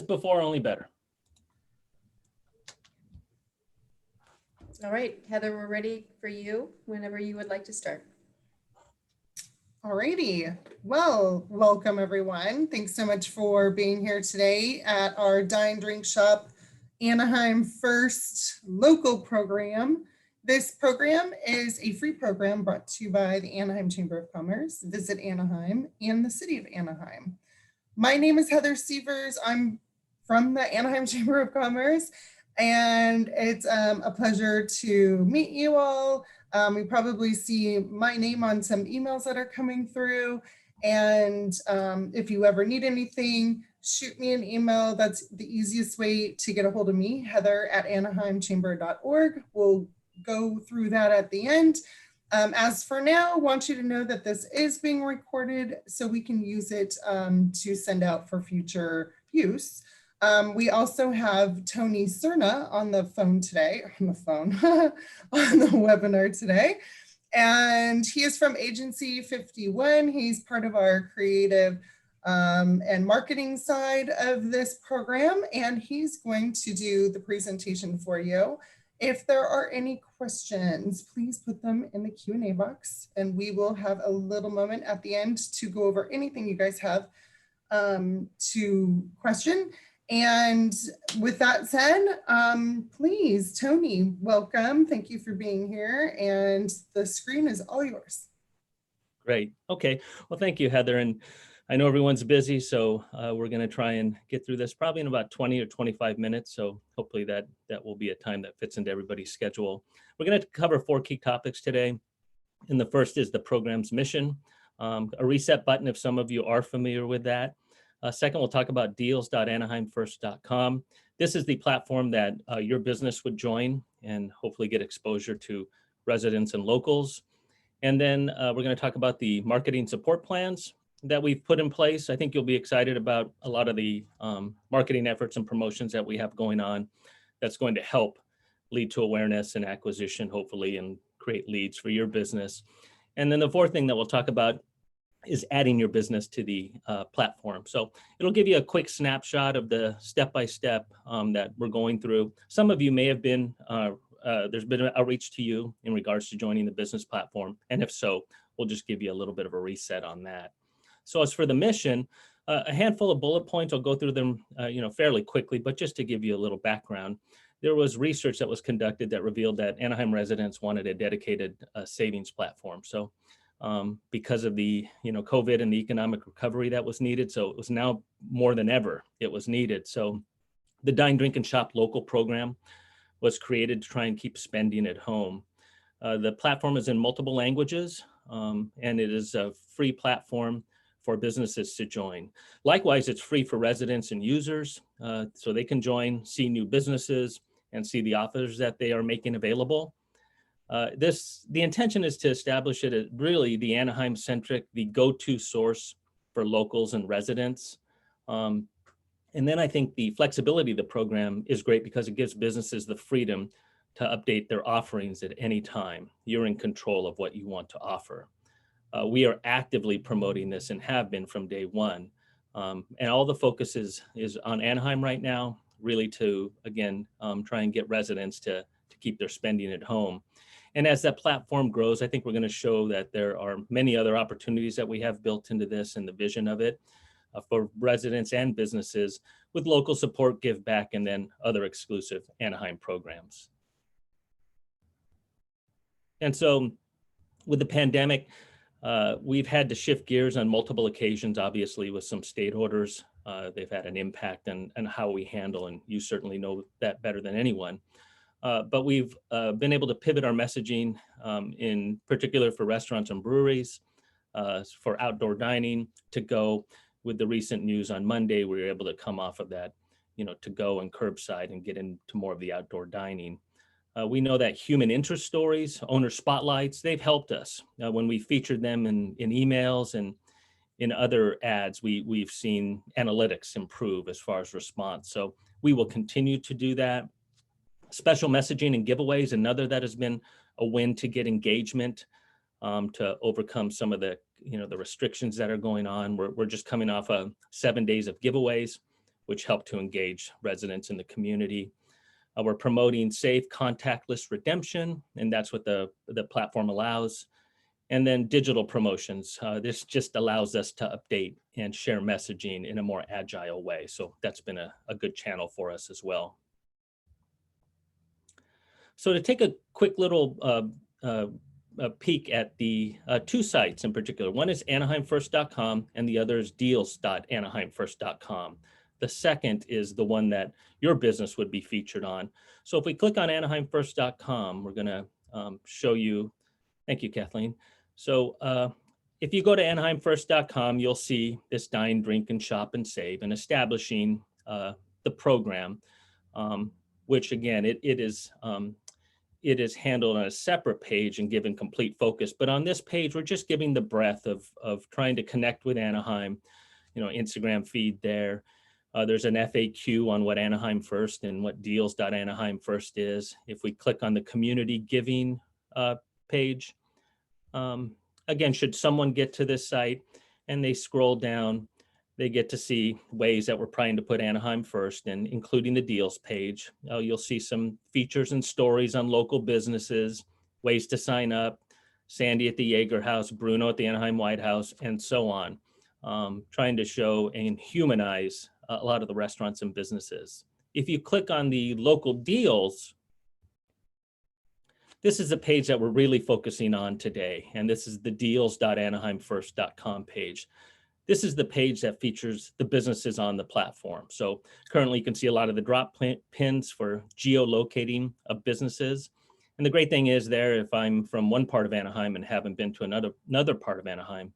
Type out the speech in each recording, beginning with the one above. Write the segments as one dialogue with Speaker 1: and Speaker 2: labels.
Speaker 1: Before, only better.
Speaker 2: All right, Heather, we're ready for you whenever you would like to start.
Speaker 3: Alrighty, well, welcome everyone. Thanks so much for being here today at our Dine Drink Shop Anaheim First local program. This program is a free program brought to you by the Anaheim Chamber of Commerce, Visit Anaheim, and the City of Anaheim. My name is Heather Sievers. I'm from the Anaheim Chamber of Commerce, and it's a pleasure to meet you all. We probably see my name on some emails that are coming through. And if you ever need anything, shoot me an email. That's the easiest way to get a hold of me, heather@anaheimchamber.org. We'll go through that at the end. As for now, I want you to know that this is being recorded so we can use it to send out for future use. We also have Tony Cerna on the phone today, on the webinar today. And he is from Agency 51. He's part of our creative and marketing side of this program, and he's going to do the presentation for you. If there are any questions, please put them in the Q&A box, and we will have a little moment at the end to go over anything you guys have to question. And with that said, please, Tony, welcome. Thank you for being here, and the screen is all yours.
Speaker 1: Great. Okay. Well, thank you, Heather. And I know everyone's busy, so we're going to try and get through this probably in about 20 or 25 minutes. So hopefully that will be a time that fits into everybody's schedule. We're going to cover 4 key topics today. And the first is the program's mission, a reset button if some of you are familiar with that. Second, we'll talk about deals.anaheimfirst.com. This is the platform that your business would join and hopefully get exposure to residents and locals. And then we're going to talk about the marketing support plans that we've put in place. I think you'll be excited about a lot of the marketing efforts and promotions that we have going on that's going to help lead to awareness and acquisition, hopefully, and create leads for your business. And then the fourth thing that we'll talk about is adding your business to the platform. So it'll give you a quick snapshot of the step-by-step that we're going through. Some of you may have been, there's been an outreach to you in regards to joining the business platform. And if so, we'll just give you a little bit of a reset on that. So as for the mission, a handful of bullet points, I'll go through them fairly quickly, but just to give you a little background. There was research that was conducted that revealed that Anaheim residents wanted a dedicated savings platform. So because of the COVID and the economic recovery that was needed. So it was now more than ever, it was needed. So the Dine, Drink, and Shop local program was created to try and keep spending at home. The platform is in multiple languages, and it is a free platform for businesses to join. Likewise, it's free for residents and users, so they can join, see new businesses, and see the offers that they are making available. The intention is to establish it as really the Anaheim-centric, the go-to source for locals and residents. And then I think the flexibility of the program is great because it gives businesses the freedom to update their offerings at any time. You're in control of what you want to offer. We are actively promoting this and have been from day one. And all the focus is on Anaheim right now, really to, again, try and get residents to keep their spending at home. And as that platform grows, I think we're going to show that there are many other opportunities that we have built into this and the vision of it for residents and businesses with local support, give back, and then other exclusive Anaheim programs. And so with the pandemic, we've had to shift gears on multiple occasions, obviously, with some state orders. They've had an impact on how we handle, and you certainly know that better than anyone. But we've been able to pivot our messaging in particular for restaurants and breweries, for outdoor dining, to go. With the recent news on Monday, we were able to come off of that, to go and curbside and get into more of the outdoor dining. We know that human interest stories, owner spotlights, they've helped us. When we featured them in emails and in other ads, we've seen analytics improve as far as response. So we will continue to do that. Special messaging and giveaways, another that has been a win to get engagement, to overcome some of the restrictions that are going on. We're just coming off of 7 days of giveaways, which help to engage residents in the community. We're promoting safe contactless redemption, and that's what the platform allows. And then digital promotions. This just allows us to update and share messaging in a more agile way. So that's been a good channel for us as well. So to take a quick little peek at the two sites in particular. One is AnaheimFirst.com and the other is deals.anaheimfirst.com. The second is the one that your business would be featured on. So if we click on AnaheimFirst.com, we're gonna show you, thank you, Kathleen. So if you go to AnaheimFirst.com, you'll see this Dine, Drink, and Shop and Save, and establishing the program, which again, it is handled on a separate page and given complete focus. But on this page, we're just giving the breadth of trying to connect with Anaheim, Instagram feed there. There's an FAQ on what Anaheim First and what deals.Anaheim First is. If we click on the community giving page, again, should someone get to this site and they scroll down, they get to see ways that we're trying to put Anaheim first, and including the deals page. You'll see some features and stories on local businesses, ways to sign up, Sandy at the Jaeger House, Bruno at the Anaheim White House, and so on. Trying to show and humanize a lot of the restaurants and businesses. If you click on the local deals, this is the page that we're really focusing on today. And this is the deals.anaheimfirst.com page. This is the page that features the businesses on the platform. So currently you can see a lot of the drop pins for geolocating of businesses. And the great thing is there, if I'm from one part of Anaheim and haven't been to another part of Anaheim,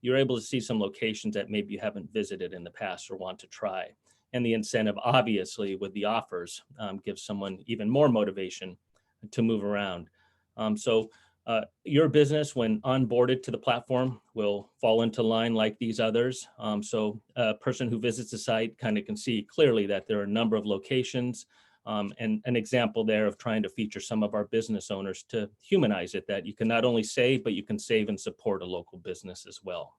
Speaker 1: you're able to see some locations that maybe you haven't visited in the past or want to try. And the incentive, obviously, with the offers gives someone even more motivation to move around. So your business, when onboarded to the platform, will fall into line like these others. So a person who visits the site kind of can see clearly that there are a number of locations, and an example there of trying to feature some of our business owners to humanize it, that you can not only save, but you can save and support a local business as well.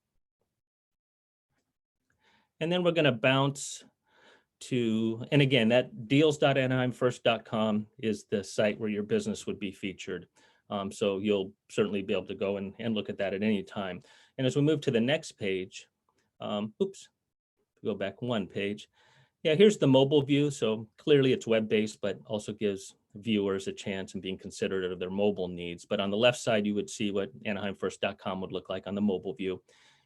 Speaker 1: And then we're going to bounce to, and again, that deals.anaheimfirst.com is the site where your business would be featured. So you'll certainly be able to go and look at that at any time. And as we move to the next page, go back one page. Yeah, here's the mobile view. So clearly it's web-based, but also gives viewers a chance and being considerate of their mobile needs. But on the left side, you would see what AnaheimFirst.com would look like on the mobile view.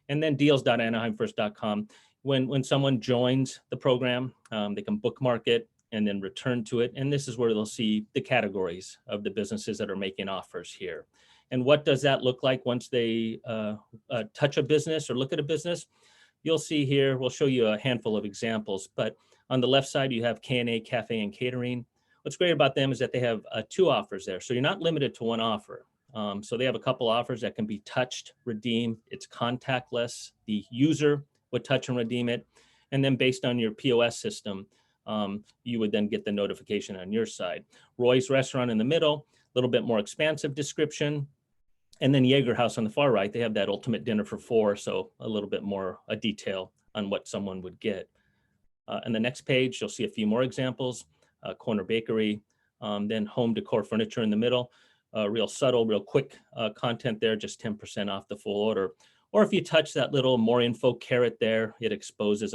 Speaker 1: And then deals.anaheimfirst.com. When someone joins the program, they can bookmark it and then return to it. And this is where they'll see the categories of the businesses that are making offers here. And what does that look like once they touch a business or look at a business? You'll see here, we'll show you a handful of examples, but on the left side, you have K&A Cafe and Catering. What's great about them is that they have two offers there. So you're not limited to one offer. So they have a couple offers that can be touched, redeemed. It's contactless. The user would touch and redeem it. And then based on your POS system, you would then get the notification on your side. Roy's Restaurant in the middle, a little bit more expansive description. And then Jaeger House on the far right, they have that ultimate dinner for four, so a little bit more a detail on what someone would get. On the next page, you'll see a few more examples. Corner Bakery, then home decor furniture in the middle. Real subtle, real quick content there, just 10% off the full order. Or if you touch that little more info caret there, it exposes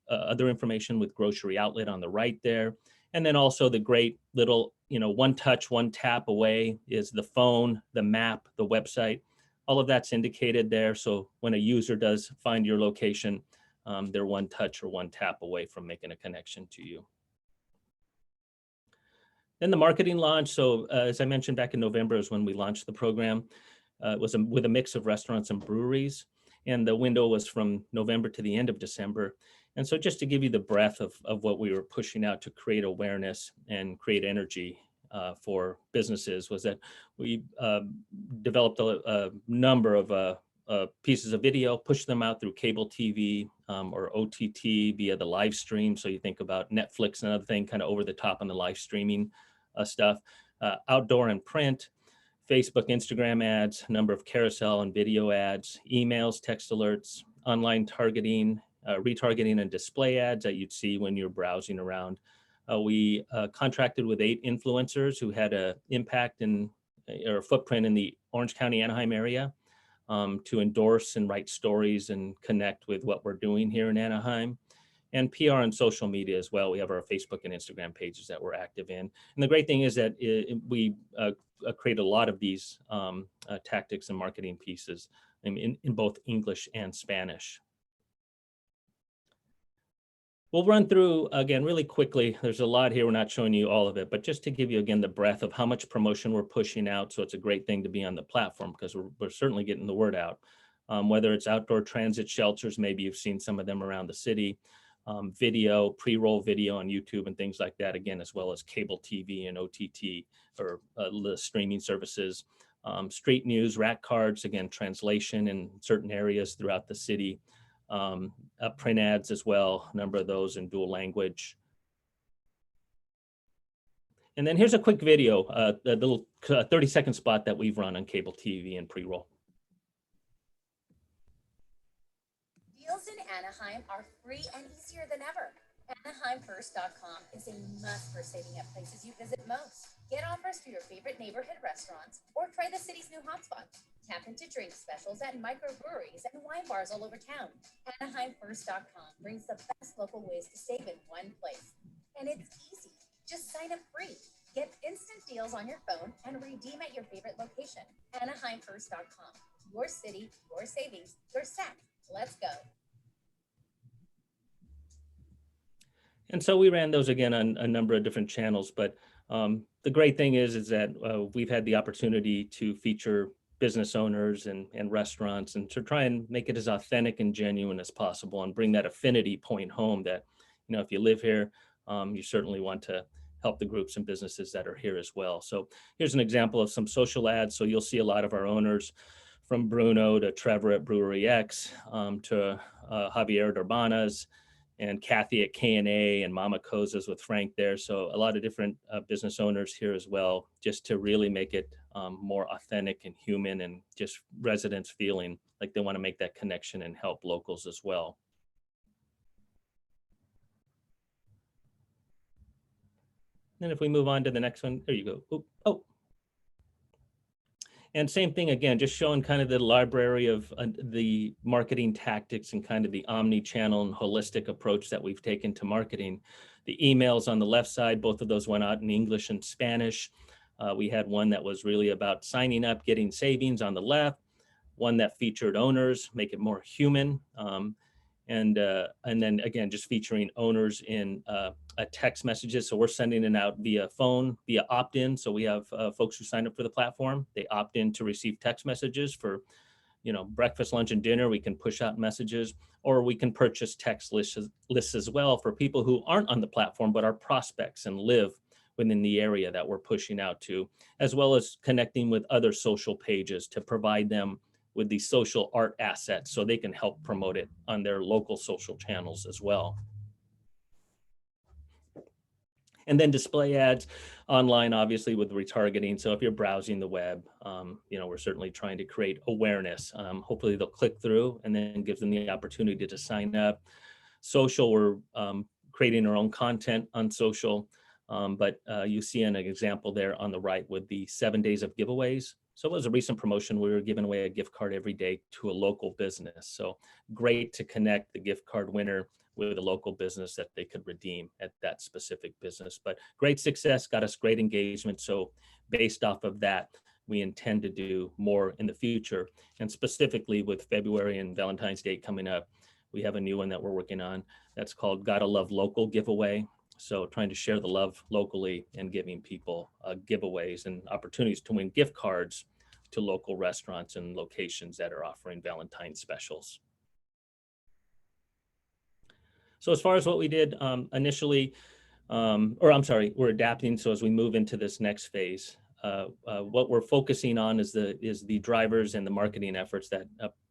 Speaker 1: other information with grocery outlet on the right there. And then also the great little, one touch, one tap away is the phone, the map, the website. All of that's indicated there. So when a user does find your location, they're one touch or one tap away from making a connection to you. Then the marketing launch. So as I mentioned back in November is when we launched the program. It was with a mix of restaurants and breweries. And the window was from November to the end of December. And so just to give you the breadth of what we were pushing out to create awareness and create energy for businesses was that we developed a number of pieces of video, pushed them out through cable TV or OTT via the live stream. So you think about Netflix and other thing kind of over the top on the live streaming stuff, outdoor and print, Facebook, Instagram ads, number of carousel and video ads, emails, text alerts, online targeting, retargeting and display ads that you'd see when you're browsing around. We contracted with 8 influencers who had an impact or a footprint in the Orange County, Anaheim area, to endorse and write stories and connect with what we're doing here in Anaheim. And PR and social media as well. We have our Facebook and Instagram pages that we're active in. And the great thing is that we create a lot of these tactics and marketing pieces in both English and Spanish. We'll run through again really quickly. There's a lot here. We're not showing you all of it, but just to give you again the breadth of how much promotion we're pushing out. So it's a great thing to be on the platform because we're certainly getting the word out. Whether it's outdoor transit shelters, maybe you've seen some of them around the city, video, pre-roll video on YouTube and things like that, again, as well as cable TV and OTT or the streaming services, street news, rat cards, again, translation in certain areas throughout the city. Print ads as well, a number of those in dual language. And then here's a quick video, a little 30-second spot that we've run on cable TV and pre-roll.
Speaker 4: Deals in Anaheim are free and easier than ever. AnaheimFirst.com is a must for saving at places you visit most. Get offers for your favorite neighborhood restaurants or try the city's new hotspots. Tap into drink specials at microbreweries and wine bars all over town. AnaheimFirst.com brings the best local ways to save in one place. And it's easy. Just sign up free. Get instant deals on your phone and redeem at your favorite location. AnaheimFirst.com. Your city, your savings, your set. Let's go.
Speaker 1: And so we ran those again on a number of different channels, but the great thing is that we've had the opportunity to feature business owners and restaurants and to try and make it as authentic and genuine as possible and bring that affinity point home that, you know, if you live here, you certainly want to help the groups and businesses that are here as well. So here's an example of some social ads. So you'll see a lot of our owners from Bruno to Trevor at Brewery X to Javier at Urbanas and Kathy at K&A and Mama Cozas with Frank there. So a lot of different business owners here as well, just to really make it more authentic and human and just residents feeling like they want to make that connection and help locals as well. Then if we move on to the next one, there you go. Oop, oh. And same thing again, just showing kind of the library of the marketing tactics and kind of the omni-channel and holistic approach that we've taken to marketing. The emails on the left side, both of those went out in English and Spanish. We had one that was really about signing up, getting savings on the left, one that featured owners, make it more human. And then again, just featuring owners in text messages. So we're sending it out via phone, via opt-in. So we have folks who sign up for the platform. They opt in to receive text messages for, you know, breakfast, lunch, and dinner. We can push out messages, or we can purchase text lists as well for people who aren't on the platform, but are prospects and live within the area that we're pushing out to, as well as connecting with other social pages to provide them with these social art assets so they can help promote it on their local social channels as well. And then display ads online, obviously with retargeting. So if you're browsing the web, you know, we're certainly trying to create awareness. Hopefully they'll click through and then gives them the opportunity to sign up. Social, we're creating our own content on social, but you see an example there on the right with the 7 days of giveaways. So it was a recent promotion. We were giving away a gift card every day to a local business. So great to connect the gift card winner with a local business that they could redeem at that specific business. But great success, got us great engagement. So based off of that, we intend to do more in the future. And specifically with February and Valentine's Day coming up, we have a new one that we're working on that's called Gotta Love Local Giveaway. So trying to share the love locally and giving people giveaways and opportunities to win gift cards to local restaurants and locations that are offering Valentine's specials. So as far as what we did initially, we're adapting. So as we move into this next phase, what we're focusing on is the drivers and the marketing efforts that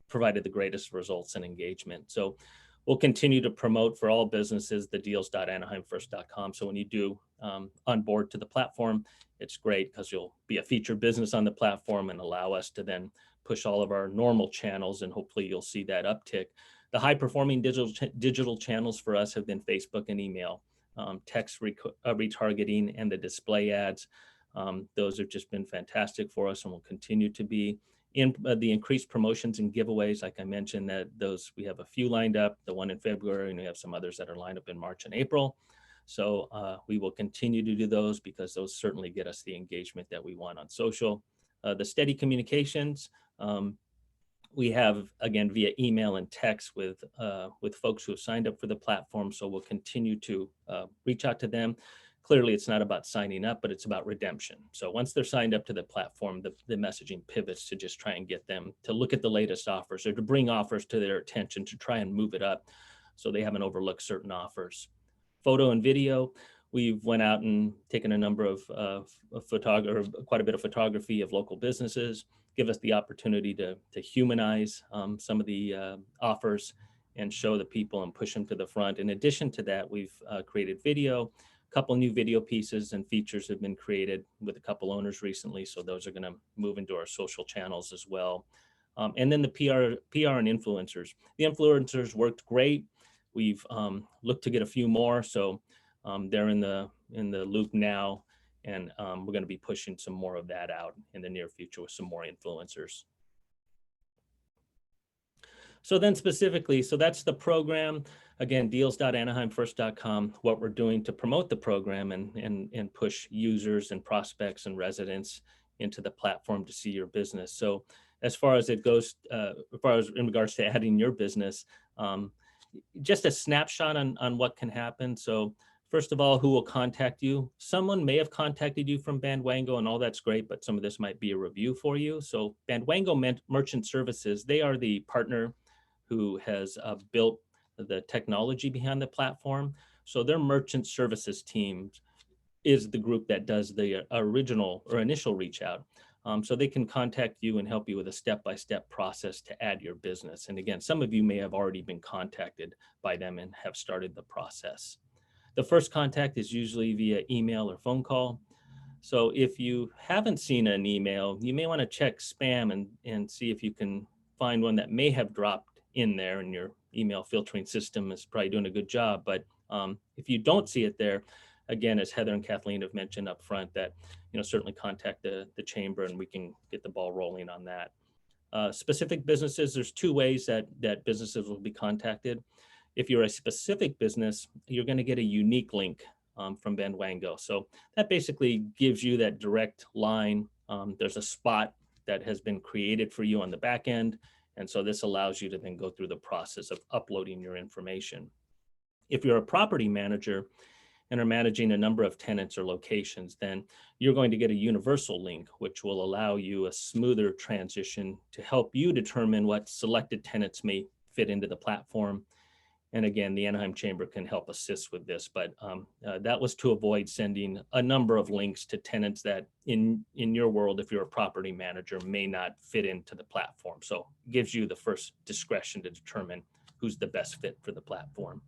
Speaker 1: provided the greatest results and engagement. So we'll continue to promote for all businesses the deals.anaheimfirst.com. So when you do onboard to the platform, it's great because you'll be a featured business on the platform and allow us to then push all of our normal channels, and hopefully you'll see that uptick. The high performing digital channels for us have been Facebook and email, text retargeting, and the display ads. Those have just been fantastic for us and will continue to be. In the increased promotions and giveaways, like I mentioned, that those we have a few lined up, the one in February, and we have some others that are lined up in March and April. So we will continue to do those because those certainly get us the engagement that we want on social. The steady communications, we have, again, via email and text with folks who have signed up for the platform. So we'll continue to reach out to them. Clearly, it's not about signing up, but it's about redemption. So once they're signed up to the platform, the messaging pivots to just try and get them to look at the latest offers or to bring offers to their attention to try and move it up so they haven't overlooked certain offers. Photo and video, we've went out and taken a number of quite a bit of photography of local businesses, give us the opportunity to humanize some of the offers and show the people and push them to the front. In addition to that, we've created video. A couple new video pieces and features have been created with a couple owners recently. So those are going to move into our social channels as well. And then the PR and influencers. The influencers worked great. We've looked to get a few more. So they're in the loop now. And we're going to be pushing some more of that out in the near future with some more influencers. So then specifically, so that's the program. Again, deals.anaheimfirst.com, what we're doing to promote the program and push users and prospects and residents into the platform to see your business. So as far as it goes, as far as in regards to adding your business, just a snapshot on what can happen. So first of all, who will contact you? Someone may have contacted you from Bandwango and all that's great, but some of this might be a review for you. So Bandwango Merchant Services, they are the partner who has built the technology behind the platform. So their merchant services team is the group that does the original or initial reach out. So they can contact you and help you with a step-by-step process to add your business. And again, some of you may have already been contacted by them and have started the process. The first contact is usually via email or phone call. So if you haven't seen an email, you may want to check spam and see if you can find one that may have dropped in there, and your email filtering system is probably doing a good job. But if you don't see it there, again, as Heather and Kathleen have mentioned up front, that certainly contact the chamber and we can get the ball rolling on that. Specific businesses, there's two ways that businesses will be contacted. If you're a specific business, you're going to get a unique link from Bandwango. So that basically gives you that direct line. There's a spot that has been created for you on the back end. And so this allows you to then go through the process of uploading your information. If you're a property manager and are managing a number of tenants or locations, then you're going to get a universal link, which will allow you a smoother transition to help you determine what selected tenants may fit into the platform. And again, the Anaheim Chamber can help assist with this, but that was to avoid sending a number of links to tenants that in your world, if you're a property manager, may not fit into the platform. So it gives you the first discretion to determine who's the best fit for the platform.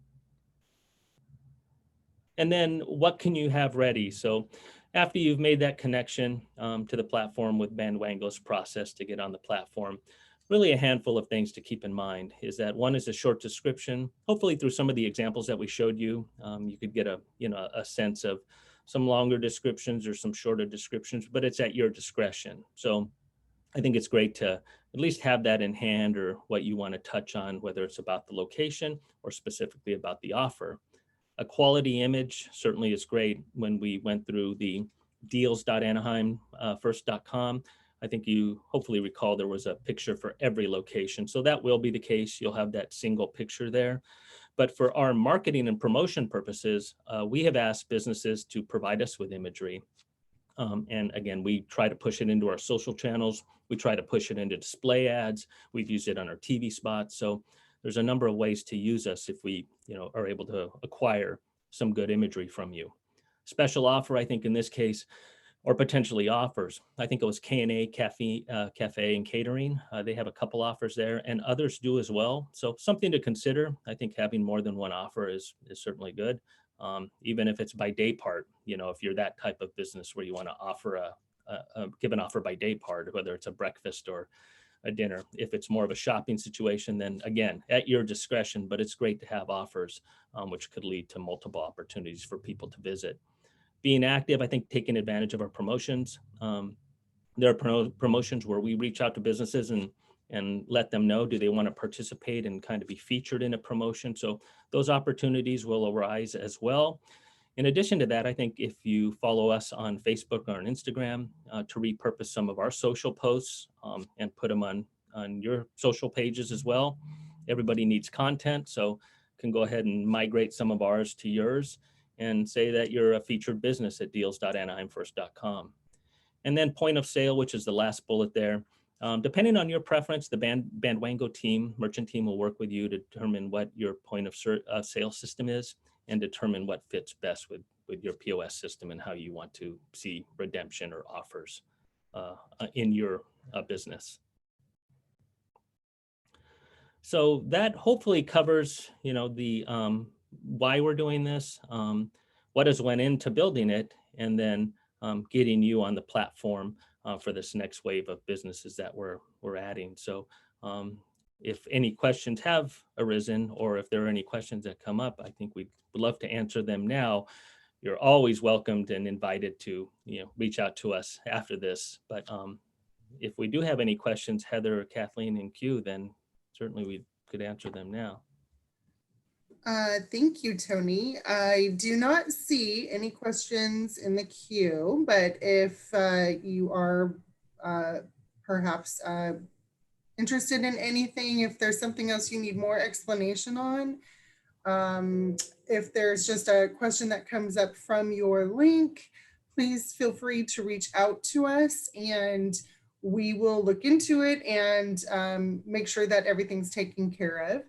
Speaker 1: And then what can you have ready? So after you've made that connection to the platform with Bandwango's process to get on the platform, really a handful of things to keep in mind is that one is a short description. Hopefully through some of the examples that we showed you, you could get a sense of some longer descriptions or some shorter descriptions, but it's at your discretion. So I think it's great to at least have that in hand, or what you want to touch on, whether it's about the location or specifically about the offer. A quality image certainly is great. When we went through the deals.anaheimfirst.com, I think you hopefully recall there was a picture for every location. So that will be the case. You'll have that single picture there. But for our marketing and promotion purposes, we have asked businesses to provide us with imagery. And again, we try to push it into our social channels. We try to push it into display ads. We've used it on our TV spots. So there's a number of ways to use us if we are able to acquire some good imagery from you. Special offer, I think in this case, or potentially offers. I think it was K&A Cafe and Catering. They have a couple offers there, and others do as well. So something to consider. I think having more than one offer is certainly good, even if it's by day part. If you're that type of business where you want to offer give an offer by day part, whether it's a breakfast or a dinner. If it's more of a shopping situation, then again, at your discretion, but it's great to have offers, which could lead to multiple opportunities for people to visit. Being active, I think taking advantage of our promotions. There are promotions where we reach out to businesses and let them know, do they want to participate and kind of be featured in a promotion? So those opportunities will arise as well. In addition to that, I think if you follow us on Facebook or on Instagram to repurpose some of our social posts and put them on your social pages as well. Everybody needs content, so can go ahead and migrate some of ours to yours and say that you're a featured business at deals.anaheimfirst.com. And then point of sale, which is the last bullet there. Depending on your preference, the Bandwango team, merchant team will work with you to determine what your point of sale system is and determine what fits best with your POS system and how you want to see redemption or offers in your business. So that hopefully covers, the why we're doing this, what has went into building it, and then getting you on the platform for this next wave of businesses that we're adding. So if any questions have arisen, or if there are any questions that come up, I think we'd love to answer them now. You're always welcomed and invited to reach out to us after this. But if we do have any questions, Heather, Kathleen, and Q, then certainly we could answer them now.
Speaker 3: Thank you, Tony. I do not see any questions in the queue, but if you are perhaps interested in anything, if there's something else you need more explanation on, if there's just a question that comes up from your link, please feel free to reach out to us and we will look into it and make sure that everything's taken care of.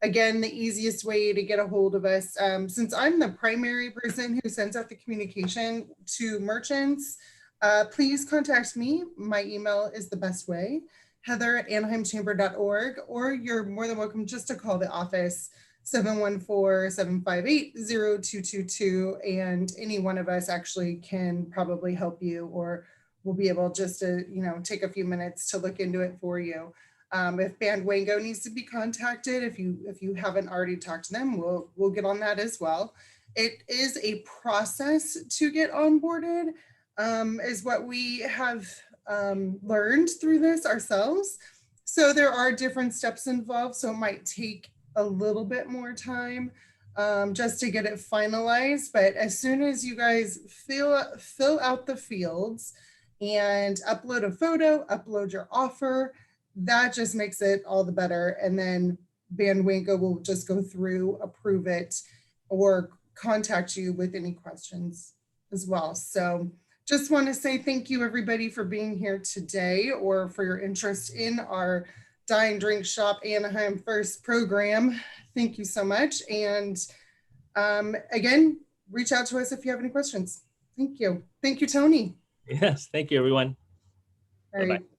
Speaker 3: Again, the easiest way to get a hold of us, since I'm the primary person who sends out the communication to merchants, please contact me. My email is the best way, heather@anaheimchamber.org, or you're more than welcome just to call the office, 714-758-0222, and any one of us actually can probably help you, or we'll be able just to take a few minutes to look into it for you. If Bandwango needs to be contacted, if you haven't already talked to them, we'll get on that as well. It is a process to get onboarded, is what we have learned through this ourselves. So there are different steps involved, so it might take a little bit more time just to get it finalized. But as soon as you guys fill out the fields and upload a photo, upload your offer, that just makes it all the better. And then Bandwango will just go through, approve it, or contact you with any questions as well. So just want to say thank you, everybody, for being here today, or for your interest in our Dine, Drink, Shop, Anaheim First program. Thank you so much. And again, reach out to us if you have any questions. Thank you. Thank you, Tony.
Speaker 1: Yes, thank you, everyone.
Speaker 3: All right.
Speaker 1: Bye-bye.